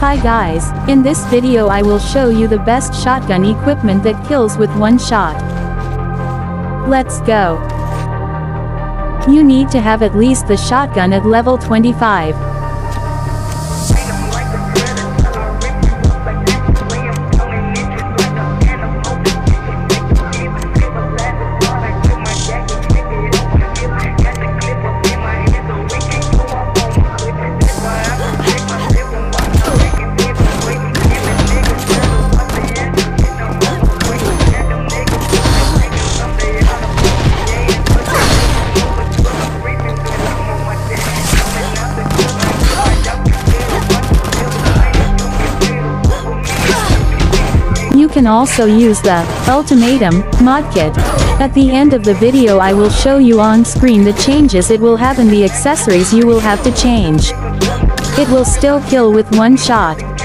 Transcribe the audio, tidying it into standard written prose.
Hi guys, in this video I will show you the best shotgun equipment that kills with one shot. Let's go. You need to have at least the shotgun at level 25. You can also use the Ultimatum mod kit. At the end of the video I will show you on screen the changes it will have and the accessories you will have to change. It will still kill with one shot.